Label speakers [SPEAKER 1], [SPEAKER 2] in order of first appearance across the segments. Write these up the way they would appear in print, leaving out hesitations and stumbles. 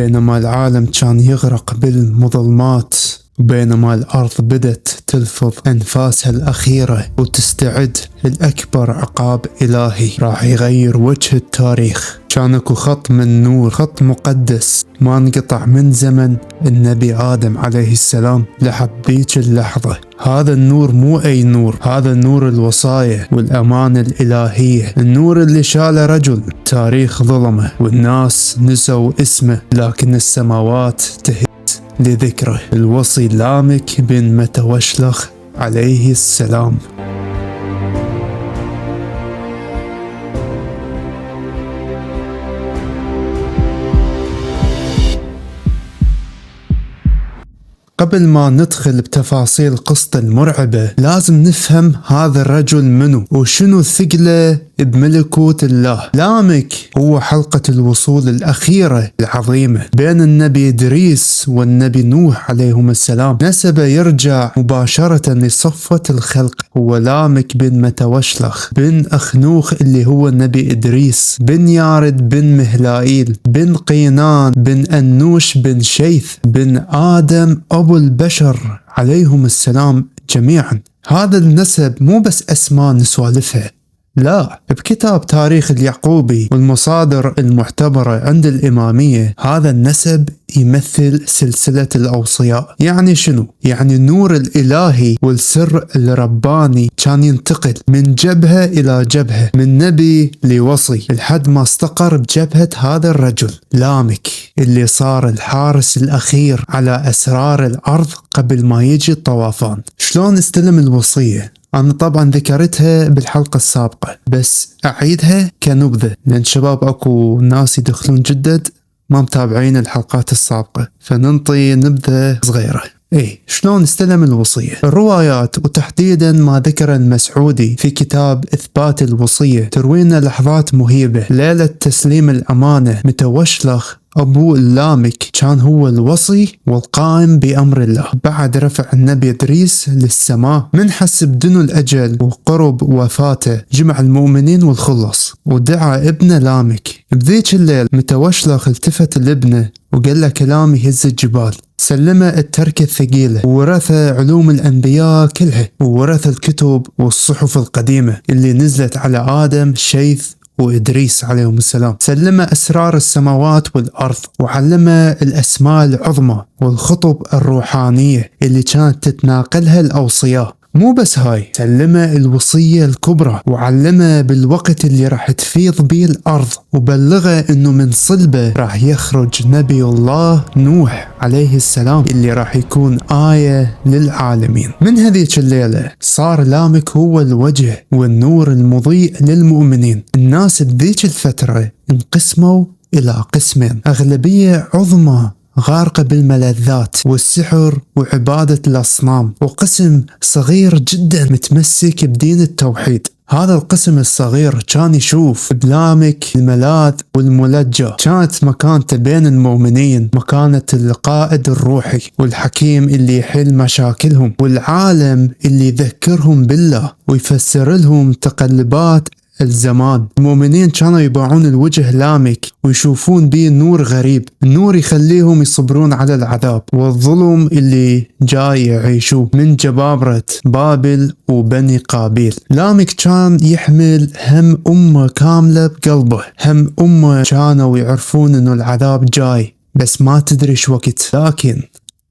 [SPEAKER 1] بينما العالم كان يغرق بالمظلمات، وبينما الأرض بدت تلفظ أنفاسها الأخيرة وتستعد للأكبر عقاب إلهي راح يغير وجه التاريخ. كان اكو خط من نور، خط مقدس ما انقطع من زمن النبي آدم عليه السلام لحد ذيك اللحظة. هذا النور مو أي نور، هذا نور الوصايا والأمانة الإلهية، النور اللي شاله رجل تاريخ ظلمه والناس نسوا اسمه لكن السماوات تهز لذكره، الوصي لامك بن متوشلخ عليه السلام. قبل ما ندخل بتفاصيل قصته المرعبة لازم نفهم هذا الرجل منو وشنو ثقله بملكوت الله. لامك هو حلقة الوصول الأخيرة العظيمة بين النبي إدريس والنبي نوح عليهم السلام، نسبه يرجع مباشرة لصفوة الخلق. هو لامك بن متوشلخ بن أخنوخ اللي هو النبي إدريس، بن يارد بن مهلائيل بن قينان بن أنوش بن شيث بن آدم أبو البشر عليهم السلام جميعا. هذا النسب مو بس أسماء نسوالفها، لا، بكتاب تاريخ اليعقوبي والمصادر المعتبرة عند الإمامية هذا النسب يمثل سلسلة الأوصياء. يعني شنو؟ يعني النور الإلهي والسر الرباني كان ينتقل من جبهة إلى جبهة، من نبي لوصي، لحد ما استقر بجبهة هذا الرجل لامك اللي صار الحارس الأخير على أسرار الأرض قبل ما يجي الطوافان. شلون استلم الوصية؟ أنا طبعا ذكرتها بالحلقة السابقة بس أعيدها كنبذة، لأن شباب أكو ناس يدخلون جدد ما متابعين الحلقات السابقة، فننطي نبذة صغيرة. شلون استلم الوصية؟ الروايات وتحديدا ما ذكر المسعودي في كتاب إثبات الوصية تروينا لحظات مهيبة. ليلة تسليم الأمانة متوشلخ أبو اللامك كان هو الوصي والقائم بأمر الله. بعد رفع النبي إدريس للسماء من حسب دنو الأجل وقرب وفاته جمع المؤمنين والخلص ودعا ابن لامك. بذيك الليل متوشلخ التفت لابنه وقال له كلام يهز الجبال، سلمه التركة الثقيلة وورث علوم الأنبياء كلها، وورث الكتب والصحف القديمة اللي نزلت على آدم شيث وإدريس عليهم السلام، سلمه أسرار السماوات والأرض، وعلمه الأسماء العظمى والخطب الروحانية اللي كانت تتناقلها الأوصياء. مو بس هاي، سلمه الوصية الكبرى وعلمه بالوقت اللي راح تفيض بيه الأرض، وبلغه انه من صلبه راح يخرج نبي الله نوح عليه السلام اللي راح يكون آية للعالمين. من هذيك الليلة صار لامك هو الوجه والنور المضيء للمؤمنين. الناس بذيك الفترة انقسموا إلى قسمين، أغلبية عظمى غارقة بالملذات والسحر وعبادة الأصنام، وقسم صغير جدا متمسك بدين التوحيد. هذا القسم الصغير كان يشوف بلامك الملاذ والملجأ، كانت مكانته بين المؤمنين مكانة القائد الروحي والحكيم اللي يحل مشاكلهم، والعالم اللي يذكرهم بالله ويفسر لهم تقلبات الزمان. المؤمنين كانوا يباعون الوجه لامك ويشوفون بيه نور غريب، النور يخليهم يصبرون على العذاب والظلم اللي جاي يعيشوه من جبابرة بابل وبني قابيل. لامك كان يحمل هم أمة كاملة بقلبه، هم أمة كانوا يعرفون انه العذاب جاي بس ما تدري شو وقت. لكن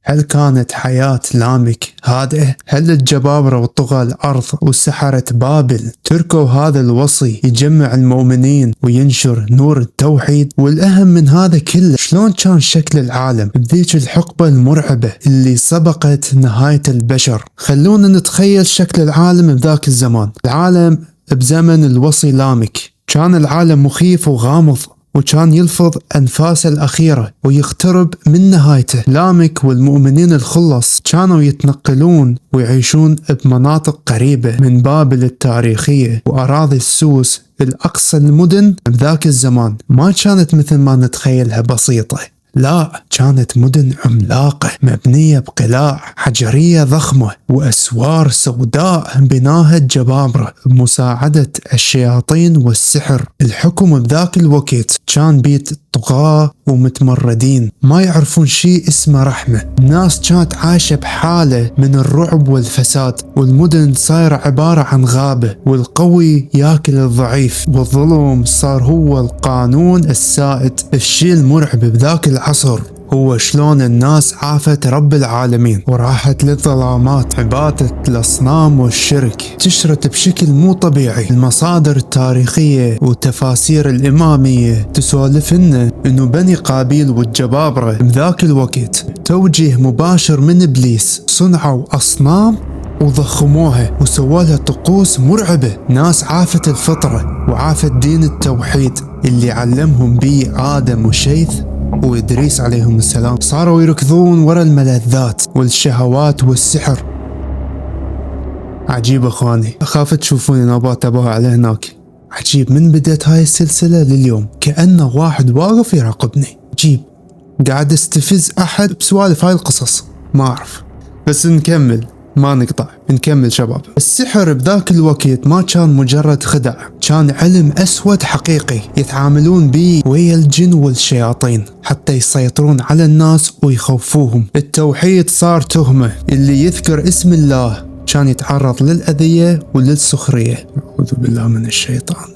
[SPEAKER 1] هل كانت حياة لامك هادئة؟ هل الجبابرة وطغى الأرض وسحرة بابل تركوا هذا الوصي يجمع المؤمنين وينشر نور التوحيد؟ والأهم من هذا كله، شلون كان شكل العالم بذيك الحقبة المرعبة اللي سبقت نهاية البشر؟ خلونا نتخيل شكل العالم بذاك الزمان. العالم بزمن الوصي لامك كان العالم مخيف وغامض، وكان يلفظ أنفاسه الأخيرة ويقترب من نهايته. لامك والمؤمنين الخلص كانوا يتنقلون ويعيشون بمناطق قريبة من بابل التاريخية وأراضي السوس. الأقصى المدن بذاك الزمان ما كانت مثل ما نتخيلها بسيطة، لا، كانت مدن عملاقة مبنية بقلاع حجرية ضخمة وأسوار سوداء بناها الجبابرة بمساعدة الشياطين والسحر. الحكم بذاك الوقت كان بيد طغاة ومتمردين ما يعرفون شيء اسمه رحمة. الناس كانت عايشة بحالة من الرعب والفساد، والمدن صايرة عبارة عن غابة، والقوي ياكل الضعيف، والظلم صار هو القانون السائد. الشيء المرعب بذاك العصر هو شلون الناس عافت رب العالمين وراحت للظلامات، عبادة الأصنام والشرك تشرت بشكل مو طبيعي. المصادر التاريخية والتفاسير الإمامية تسولف لنا إنه بني قابيل والجبابرة بذاك الوقت توجيه مباشر من إبليس صنعوا أصنام وضخموها وسوالها طقوس مرعبة. ناس عافت الفطرة وعافت دين التوحيد اللي علمهم بيه آدم وشيث وإدريس عليهم السلام. صاروا يركضون ورا الملذات والشهوات والسحر. عجيب اخواني، اخاف تشوفوني نوبات ابوها على هناك. عجيب، من بدأت هاي السلسلة لليوم كأنه واحد واقف يراقبني. عجيب، قاعد استفز احد بسوالف هاي القصص، ما اعرف. بس نكمل، ما نقطع، نكمل شباب. السحر بذاك الوقت ما كان مجرد خدع، كان علم أسود حقيقي يتعاملون به ويا الجن والشياطين حتى يسيطرون على الناس ويخوفوهم. التوحيد صار تهمة، اللي يذكر اسم الله كان يتعرض للأذية وللسخرية. أعوذ بالله من الشيطان.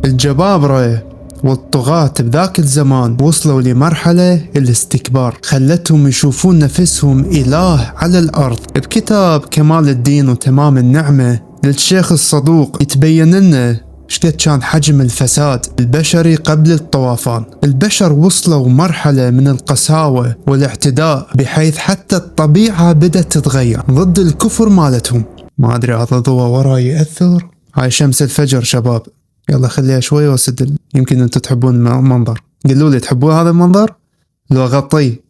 [SPEAKER 1] الجبابرة والطغاة بذاك الزمان وصلوا لمرحلة الاستكبار خلتهم يشوفون نفسهم إله على الأرض. بكتاب كمال الدين وتمام النعمة للشيخ الصدوق يتبين لنا شقد كان حجم الفساد البشري قبل الطوفان. البشر وصلوا مرحلة من القساوة والاعتداء بحيث حتى الطبيعة بدأت تتغير ضد الكفر مالتهم. ما أدري هذا ضوء وراي يأثر. هاي شمس الفجر شباب، يلا خليها شوي واسد. يمكن انتم تحبون المنظر، قلوا لي تحبون هذا المنظر لو اغطيه.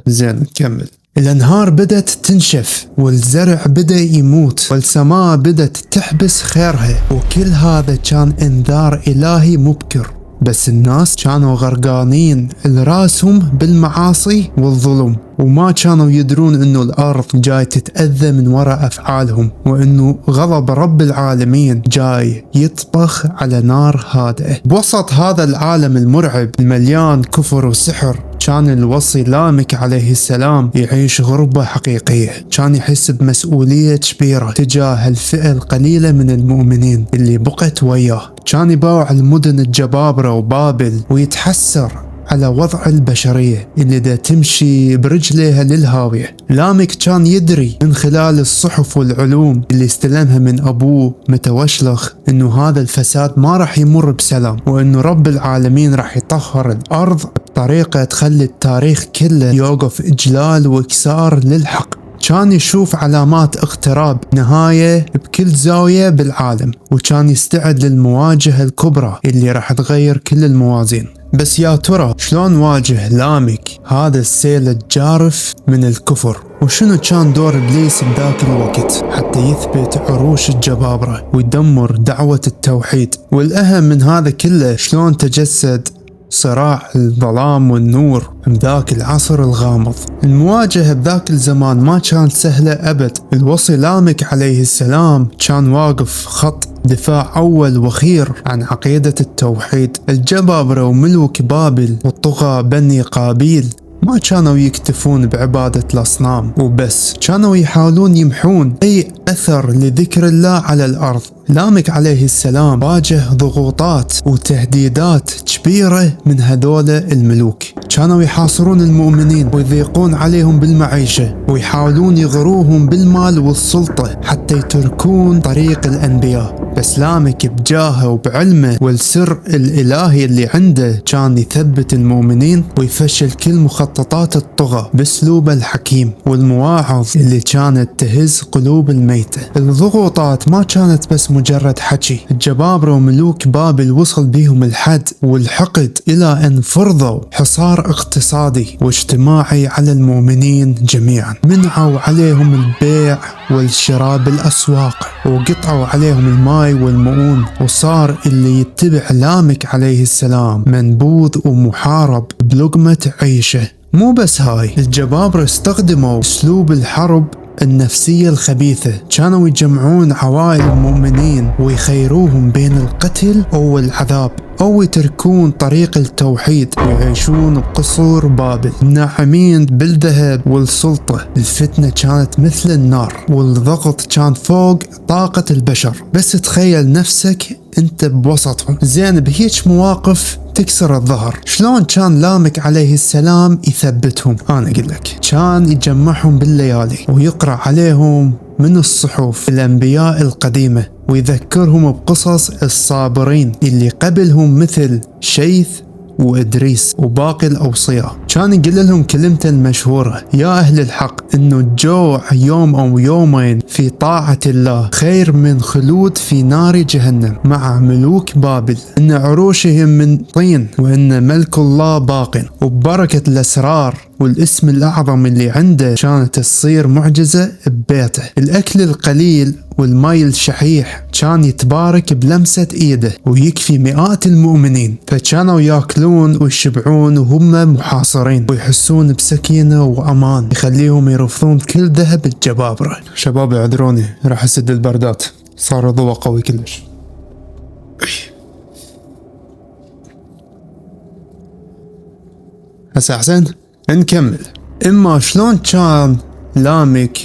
[SPEAKER 1] زين نكمل. الانهار بدأت تنشف والزرع بدأ يموت والسماء بدأت تحبس خيرها، وكل هذا كان انذار الهي مبكر. بس الناس كانوا غرقانين لراسهم بالمعاصي والظلم، وما كانوا يدرون انه الارض جاي تتأذى من وراء افعالهم، وانه غضب رب العالمين جاي يطبخ على نار هادئة. بوسط هذا العالم المرعب المليان كفر وسحر كان الوصي لامك عليه السلام يعيش غربة حقيقية. كان يحس بمسؤولية كبيرة تجاه الفئة القليلة من المؤمنين اللي بقت وياه. كان يباوع المدن الجبابرة وبابل ويتحسر على وضع البشرية اللي دا تمشي برجليها للهاوية. لامك كان يدري من خلال الصحف والعلوم اللي استلمها من أبوه متوشلخ إنه هذا الفساد ما راح يمر بسلام، وإنه رب العالمين راح يطهر الأرض بطريقة تخلي التاريخ كله يوقف إجلال وإكسار للحق. كان يشوف علامات اقتراب نهاية بكل زاوية بالعالم، وكان يستعد للمواجهة الكبرى اللي راح تغير كل الموازين. بس يا ترى شلون واجه لامك هذا السيل الجارف من الكفر؟ وشنو كان دور إبليس بذاك الوقت حتى يثبت عروش الجبابرة ويدمر دعوة التوحيد؟ والأهم من هذا كله شلون تجسد صراع الظلام والنور بذاك العصر الغامض. المواجهة بذاك الزمان ما كانت سهلة أبد. الوصي لامك عليه السلام كان واقف خط دفاع أول وخير عن عقيدة التوحيد. الجبابرة وملوك بابل والطغاة بني قابيل ما كانوا يكتفون بعبادة الأصنام وبس، كانوا يحاولون يمحون أي أثر لذكر الله على الأرض. لامك عليه السلام واجه ضغوطات وتهديدات كبيرة من هذول الملوك. كانوا يحاصرون المؤمنين ويضيقون عليهم بالمعيشة ويحاولون يغروهم بالمال والسلطة حتى يتركون طريق الأنبياء. بس لامك بجاهه وبعلمه والسر الإلهي اللي عنده كان يثبت المؤمنين ويفشل كل مخططات الطغى بأسلوبه الحكيم والمواعظ اللي كانت تهز قلوب الميتة. الضغوطات ما كانت بس مجرد حكي. الجبابرة وملوك بابل وصل بهم الحد والحقد إلى أن فرضوا حصار اقتصادي واجتماعي على المؤمنين جميعا. منعوا عليهم البيع والشراء بالأسواق وقطعوا عليهم الماء والمؤون، وصار اللي يتبع لامك عليه السلام منبوذ ومحارب بلقمة عيشه. مو بس هاي، الجبابرة استخدموا أسلوب الحرب النفسية الخبيثة. كانوا يجمعون عوائل المؤمنين ويخيروهم بين القتل أو العذاب، أو يتركون طريق التوحيد ويعيشون بقصور بابل ناعمين بالذهب والسلطة. الفتنة كانت مثل النار والضغط كان فوق طاقة البشر. بس تخيل نفسك انت بوسطهم. زين بهيج مواقف تكسر الظهر، شلون كان لامك عليه السلام يثبتهم؟ انا اقول لك، كان يجمعهم بالليالي ويقرأ عليهم من الصحف الأنبياء القديمة ويذكرهم بقصص الصابرين اللي قبلهم مثل شيث وإدريس وباقي الأوصياء. كان يقول لهم كلمته المشهورة: يا أهل الحق، إنه الجوع يوم أو يومين في طاعة الله خير من خلود في نار جهنم مع ملوك بابل، إن عروشهم من طين وإن ملك الله باق. وببركة الأسرار والاسم الأعظم اللي عنده كانت تصير معجزة ببيته. الأكل القليل والماء الشحيح كان يتبارك بلمسة ايده ويكفي مئات المؤمنين، فكانوا ياكلون ويشبعون وهم محاصرين ويحسون بسكينة وأمان يخليهم يرفضون كل ذهب الجبابرة. شباب اعذروني، راح اسد البردات، صار ضوء قوي كلش. هسه احسن نكمل. اما شلون كان لامك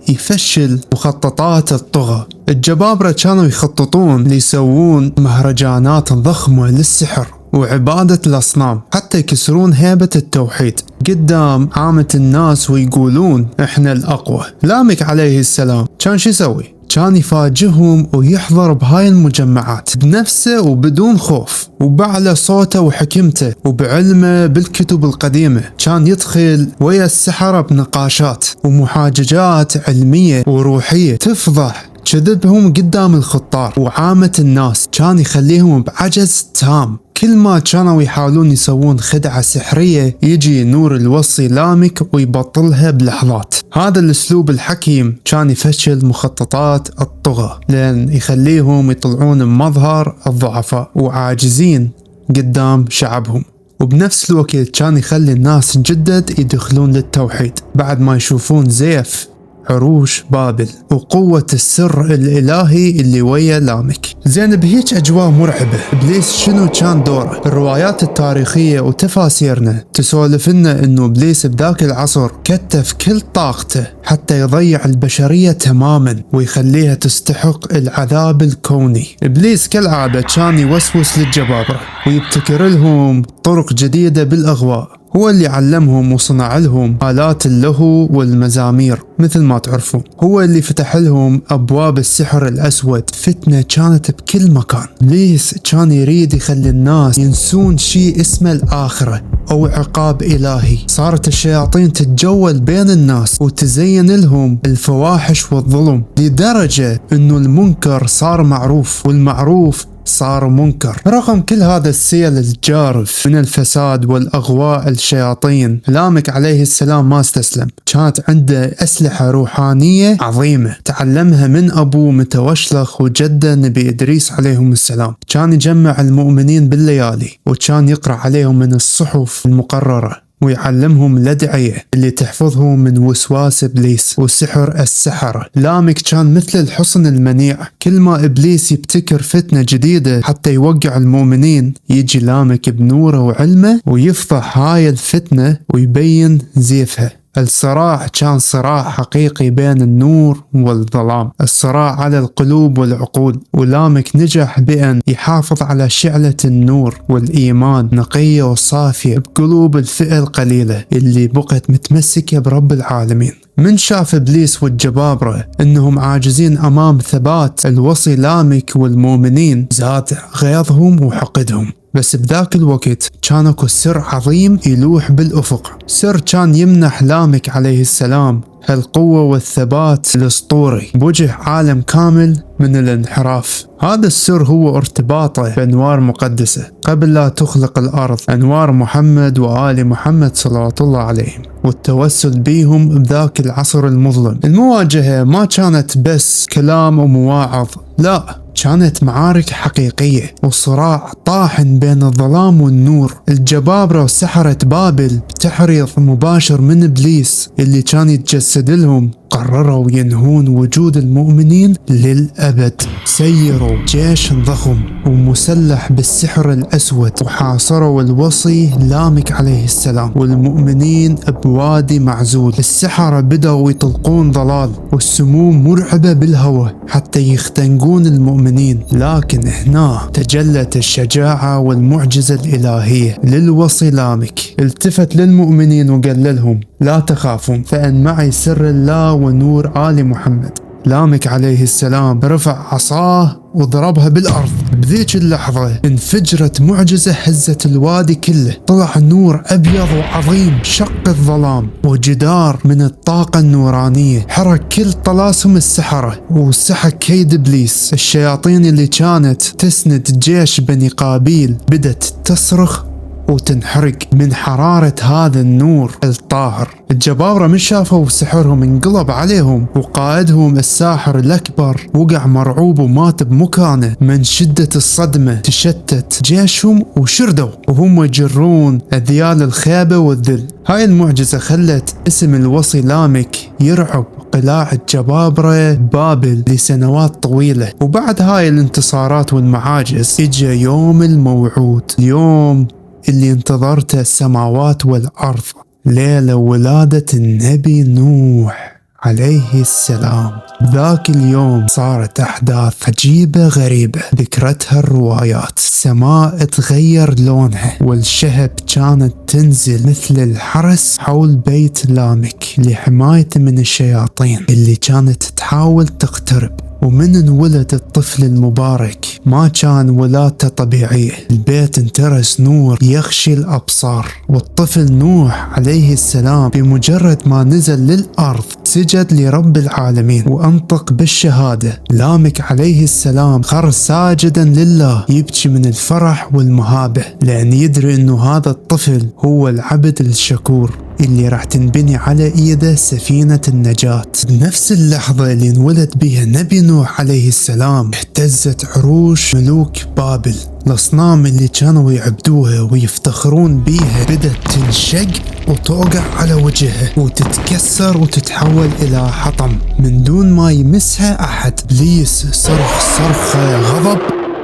[SPEAKER 1] يفشل مخططات الطغى. الجبابرة كانوا يخططون ليسوون مهرجانات ضخمة للسحر وعبادة الأصنام حتى يكسرون هيبة التوحيد قدام عامة الناس ويقولون احنا الأقوى. لامك عليه السلام كان شو يسوي؟ كان يفاجئهم ويحضر بهاي المجمعات بنفسه وبدون خوف، وبعلى صوته وحكمته وبعلمه بالكتب القديمة كان يدخل ويا السحرة بنقاشات ومحاججات علمية وروحية تفضح كذبهم قدام الخطار وعامة الناس. كان يخليهم بعجز تام. كل ما كانوا يحاولون يسوون خدعة سحرية يجي نور الوصي لامك ويبطلها بلحظات. هذا الاسلوب الحكيم كان يفشل مخططات الطغى لأن يخليهم يطلعون بمظهر الضعفاء وعاجزين قدام شعبهم، وبنفس الوقت كان يخلي الناس جدد يدخلون للتوحيد بعد ما يشوفون زيف عروش بابل وقوة السر الإلهي اللي ويا لامك. زين بهيج أجواء مرعبة إبليس شنو كان دوره؟ الروايات التاريخية وتفاسيرنا تسولف لنا إنه إبليس بذاك العصر كتف كل طاقته حتى يضيع البشرية تماما ويخليها تستحق العذاب الكوني. إبليس كالعادة كان يوسوس للجبابرة ويبتكر لهم طرق جديدة بالأغواء. هو اللي علمهم وصنع لهم آلات اللهو والمزامير مثل ما تعرفون. هو اللي فتح لهم أبواب السحر الأسود. فتنة كانت بكل مكان. إبليس كان يريد يخلي الناس ينسون شيء اسمه الآخرة أو عقاب إلهي. صارت الشياطين تتجول بين الناس وتزين لهم الفواحش والظلم لدرجة إنه المنكر صار معروف والمعروف صار منكر. رغم كل هذا السيل الجارف من الفساد والأغواء الشياطين، لامك عليه السلام ما استسلم. كانت عنده أسلحة روحانية عظيمة تعلمها من أبوه متوشلخ وجده نبي إدريس عليهم السلام. كان يجمع المؤمنين بالليالي وكان يقرأ عليهم من الصحف المقررة ويعلمهم الأدعية اللي تحفظهم من وسواس إبليس وسحر السحرة. لامك كان مثل الحصن المنيع. كل ما إبليس يبتكر فتنة جديدة حتى يوقع المؤمنين يجي لامك بنوره وعلمه ويفضح هاي الفتنة ويبين زيفها. الصراع كان صراع حقيقي بين النور والظلام، الصراع على القلوب والعقول. ولامك نجح بأن يحافظ على شعلة النور والإيمان نقية وصافية بقلوب الفئة القليلة اللي بقت متمسكة برب العالمين. من شاف إبليس والجبابرة إنهم عاجزين أمام ثبات الوصي لامك والمؤمنين زاد غيظهم وحقدهم. بس بذاك الوقت كان اكو سر عظيم يلوح بالأفق. سر كان يمنح لامك عليه السلام هالقوة والثبات الأسطوري بوجه عالم كامل من الانحراف. هذا السر هو ارتباطه بأنوار مقدسة قبل لا تخلق الأرض، أنوار محمد وآل محمد صلوات الله عليهم، والتوسل بيهم بذاك العصر المظلم. المواجهة ما كانت بس كلام ومواعظ، لا، كانت معارك حقيقية وصراع طاحن بين الظلام والنور. الجبابرة وسحرة بابل بتحريض مباشر من إبليس اللي كان يتجسد لهم قرروا ينهون وجود المؤمنين للأبد. سيروا جيش ضخم ومسلح بالسحر الأسود وحاصروا الوصي لامك عليه السلام والمؤمنين بوادي معزول. السحرة بدأوا يطلقون ضلال والسموم مرعبة بالهواء حتى يختنقون المؤمنين، لكن هنا تجلت الشجاعة والمعجزة الإلهية للوصي لامك. التفت للمؤمنين وقال لهم: لا تخافون، فإن معي سر الله ونور آل محمد. لامك عليه السلام رفع عصاه وضربها بالأرض. بذيك اللحظة انفجرت معجزة هزت الوادي كله. طلع نور أبيض وعظيم شق الظلام، وجدار من الطاقة النورانية حرك كل طلاسم السحرة وسحق كيد إبليس. الشياطين اللي كانت تسند جيش بني قابيل بدت تصرخ وتنحرق من حرارة هذا النور الطاهر. الجبابرة من شافوا سحرهم انقلب عليهم، وقائدهم الساحر الأكبر وقع مرعوب ومات بمكانه من شدة الصدمة. تشتت جيشهم وشردوا وهم يجرون أذيال الخيبة والذل. هاي المعجزة خلت اسم الوصي لامك يرعب قلاع الجبابرة بابل لسنوات طويلة. وبعد هاي الانتصارات والمعاجز اجى يوم الموعود، اليوم اللي انتظرته السماوات والأرض، ليلة ولادة النبي نوح عليه السلام. ذاك اليوم صارت أحداث عجيبة غريبة ذكرتها الروايات. السماء تغير لونها والشهب كانت تنزل مثل الحرس حول بيت لامك لحمايته من الشياطين اللي كانت تحاول تقترب. ومن انولد الطفل المبارك ما كان ولادته طبيعية. البيت انترس نور يغشي الأبصار، والطفل نوح عليه السلام بمجرد ما نزل للأرض سجد لرب العالمين وأنطق بالشهادة. لامك عليه السلام خر ساجدا لله يبكي من الفرح والمهابة، لأن يدري أنه هذا الطفل هو العبد الشكور اللي راح تنبني على ايده سفينة النجاة. بنفس اللحظة اللي انولد بها نبي نوح عليه السلام اهتزت عروش ملوك بابل. الأصنام اللي كانوا يعبدوها ويفتخرون بيها بدأت تنشق وتوقع على وجهها وتتكسر وتتحول إلى حطم من دون ما يمسها أحد. إبليس صرخة غضب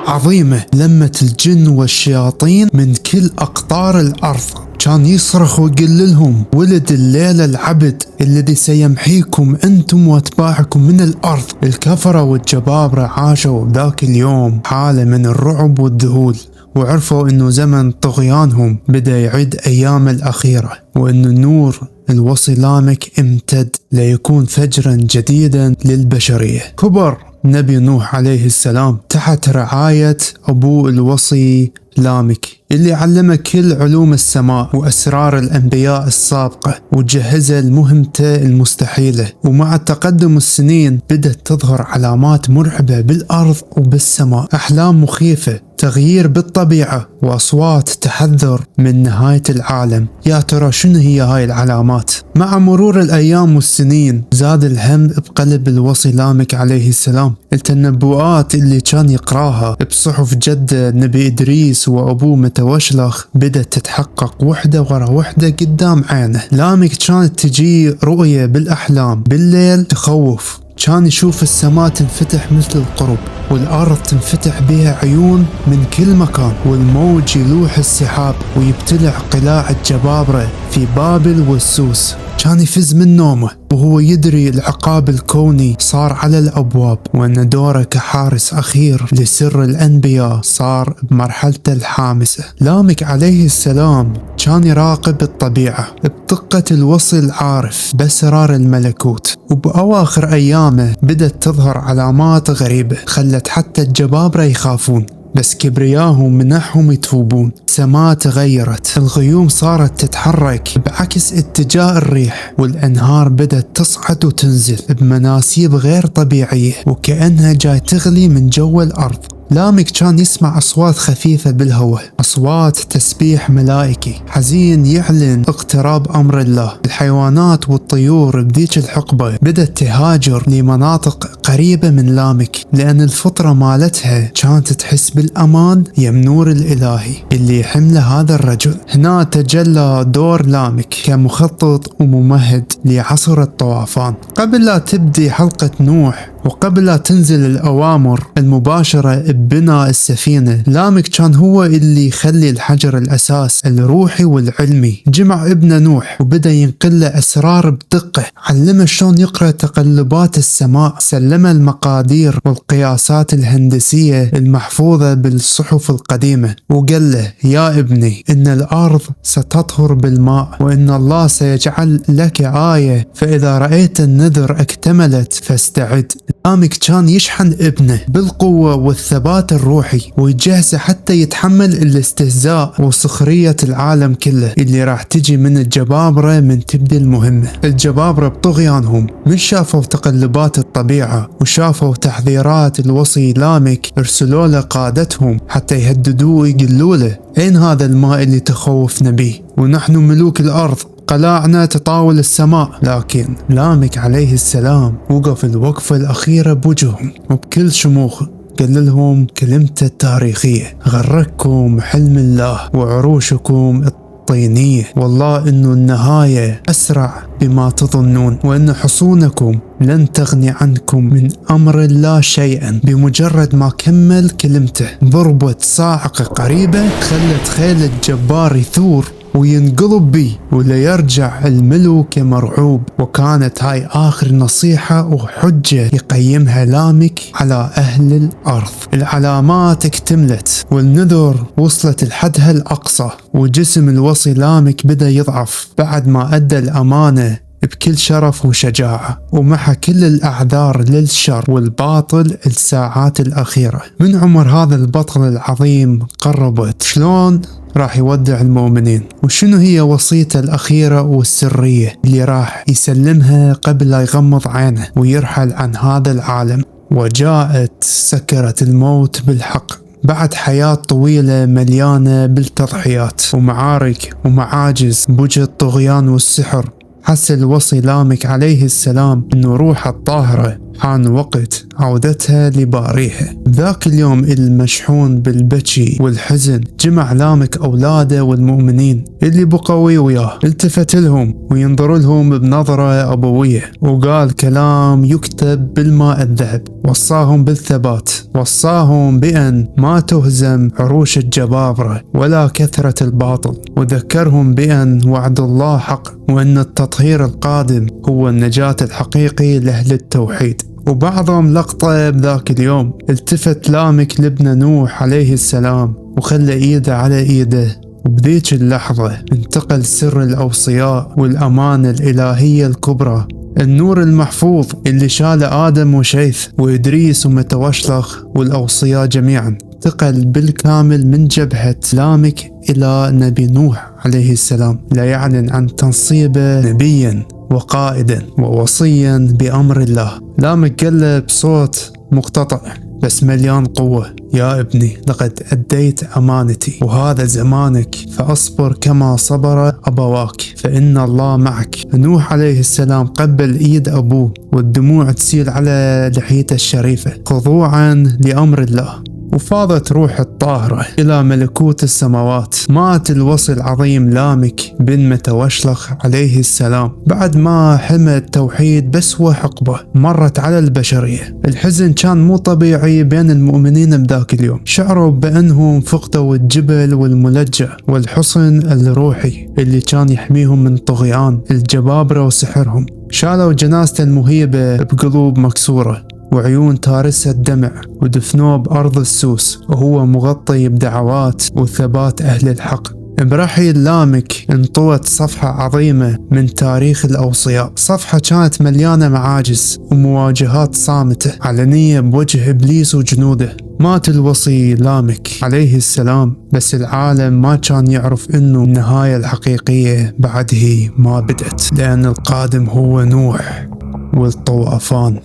[SPEAKER 1] عظيمة لمت الجن والشياطين من كل أقطار الأرض. كان يصرخ ويقول لهم: ولد الليلة العبد الذي سيمحيكم أنتم وأتباعكم من الأرض. الكفرة والجبابرة عاشوا ذاك اليوم حالة من الرعب والذهول، وعرفوا أنه زمن طغيانهم بدأ يعد أيام الأخيرة، وأن النور الوصي لامك امتد ليكون فجرا جديدا للبشرية. كبر نبي نوح عليه السلام تحت رعاية أبوه الوصي لامك اللي علمه كل علوم السماء وأسرار الأنبياء السابقة وجهزه لمهمته المستحيلة. ومع تقدم السنين بدأت تظهر علامات مرعبة بالأرض وبالسماء، أحلام مخيفة، تغيير بالطبيعة، وأصوات تحذر من نهاية العالم. يا ترى شنو هي هاي العلامات؟ مع مرور الأيام والسنين زاد الهم بقلب الوصي لامك عليه السلام. التنبؤات اللي كان يقراها بصحف جده نبي إدريس وأبوه متوشلخ بدأت تتحقق وحدة ورا وحدة قدام عينه. لامك كانت تجي رؤية بالأحلام بالليل تخوف. كان يشوف السماء تنفتح مثل القرب والأرض تنفتح بها عيون من كل مكان، والموج يلوح السحاب ويبتلع قلاع الجبابرة في بابل والسوس. كان يفز من نومه وهو يدري العقاب الكوني صار على الأبواب، وأن دوره كحارس أخير لسر الأنبياء صار بمرحلته الحامسة. لامك عليه السلام كان يراقب الطبيعة بدقة الوصي العارف بأسرار الملكوت، وبأواخر أيامه بدأت تظهر علامات غريبة خلت حتى الجبابرة يخافون، بس كبرياهم منحهم يتوبون. السماء تغيرت، الغيوم صارت تتحرك بعكس اتجاه الريح، والأنهار بدأت تصعد وتنزل بمناسيب غير طبيعية وكأنها جاي تغلي من جو الأرض. لامك كان يسمع أصوات خفيفة بالهواء، أصوات تسبيح ملائكي حزين يعلن اقتراب أمر الله. الحيوانات والطيور بذيك الحقبة بدأت تهاجر لمناطق قريبة من لامك، لأن الفطرة مالتها كانت تحس بالأمان يم نور الإلهي اللي يحمله هذا الرجل. هنا تجلى دور لامك كمخطط وممهد لعصر الطوفان. قبل لا تبدي حلقة نوح وقبل لا تنزل الأوامر المباشرة ببناء السفينة، لامك كان هو اللي يخلي الحجر الأساس الروحي والعلمي. جمع ابن نوح وبدأ ينقل له أسرار بدقة، علمه شلون يقرأ تقلبات السماء، سلمه المقادير والقياسات الهندسية المحفوظة بالصحف القديمة، وقال له: يا ابني، إن الأرض ستطهر بالماء، وإن الله سيجعل لك آية، فإذا رأيت النذر اكتملت فاستعد. لامك كان يشحن ابنه بالقوة والثبات الروحي ويجهزه حتى يتحمل الاستهزاء وسخرية العالم كله اللي راح تجي من الجبابرة من تبدي المهمة. الجبابرة بطغيانهم من شافوا تقلبات الطبيعة وشافوا تحذيرات الوصي لامك، ارسلوا له قادتهم حتى يهددوه ويقولوا له: أين هذا الماء اللي تخوفنا به؟ ونحن ملوك الأرض، قلاعنا تطاول السماء. لكن لامك عليه السلام وقف الوقفة الأخيرة بوجههم وبكل شموخ قال لهم كلمته التاريخية: غركم حلم الله وعروشكم الطينية، والله إنه النهاية أسرع بما تظنون، وإن حصونكم لن تغني عنكم من أمر الله شيئا. بمجرد ما كمل كلمته ضربة صاعقة قريبة خلت خيل الجبار يثور وينقلب بي ولا يرجع الملوك مرعوب. وكانت هاي آخر نصيحة وحجة يقيمها لامك على أهل الأرض. العلامات اكتملت والنذر وصلت لحدها الأقصى، وجسم الوصي لامك بدأ يضعف بعد ما أدى الأمانة بكل شرف وشجاعة، ومحى كل الأعذار للشر والباطل الساعات الأخيرة من عمر هذا البطل العظيم قربت. شلون راح يودع المؤمنين؟ وشنو هي وصيته الأخيرة والسرية اللي راح يسلمها قبل لا يغمض عينه ويرحل عن هذا العالم؟ وجاءت سكرة الموت بالحق بعد حياة طويلة مليانة بالتضحيات ومعارك ومعاجز بوجه الطغيان والسحر. حس الوصي لامك عليه السلام انه روح الطاهرة حان وقت عودتها لباريها. ذاك اليوم المشحون بالبكي والحزن جمع لامك أولاده والمؤمنين اللي بقوا وياه، التفت لهم وينظر لهم بنظرة أبوية وقال كلام يكتب بالماء الذهب. وصاهم بالثبات، وصاهم بأن ما تهزم عروش الجبابرة ولا كثرة الباطل، وذكرهم بأن وعد الله حق، وأن التطهير القادم هو النجاة الحقيقي لأهل التوحيد. وبعضهم لقطة بذاك اليوم التفت لامك لابن نوح عليه السلام وخلى ايده على ايده، وبذيك اللحظة انتقل سر الأوصياء والأمانة الإلهية الكبرى، النور المحفوظ اللي شاله آدم وشيث وإدريس ومتوشلخ والأوصياء جميعا، انتقل بالكامل من جبهة لامك إلى نبي نوح عليه السلام ليعلن عن تنصيبه نبيا وقائدا ووصيا بأمر الله. لامك قال بصوت مقتطع بس مليان قوة: يا ابني، لقد أديت أمانتي وهذا زمانك، فأصبر كما صبر أبواك فإن الله معك. نوح عليه السلام قبل إيد أبوه والدموع تسيل على لحيته الشريفة خضوعا لأمر الله، وفاضت روح الطاهرة إلى ملكوت السماوات. مات الوصي العظيم لامك بن متوشلخ عليه السلام بعد ما حمى التوحيد بسوى حقبة مرت على البشرية. الحزن كان مو طبيعي بين المؤمنين بذاك اليوم، شعروا بأنهم فقدوا الجبل والملجأ والحصن الروحي اللي كان يحميهم من طغيان الجبابرة وسحرهم. شالوا جنازته المهيبة بقلوب مكسورة وعيون تارسها الدمع، ودفنوه بأرض السوس وهو مغطي بدعوات وثبات أهل الحق. برحيل لامك انطوت صفحة عظيمة من تاريخ الأوصياء، صفحة كانت مليانة معاجز ومواجهات صامتة علنية بوجه إبليس وجنوده. مات الوصي لامك عليه السلام، بس العالم ما كان يعرف إنه النهاية الحقيقية بعده ما بدأت، لأن القادم هو نوح والطوفان.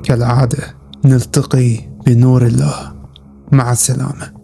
[SPEAKER 1] كالعادة نلتقي بنور الله. مع السلامة.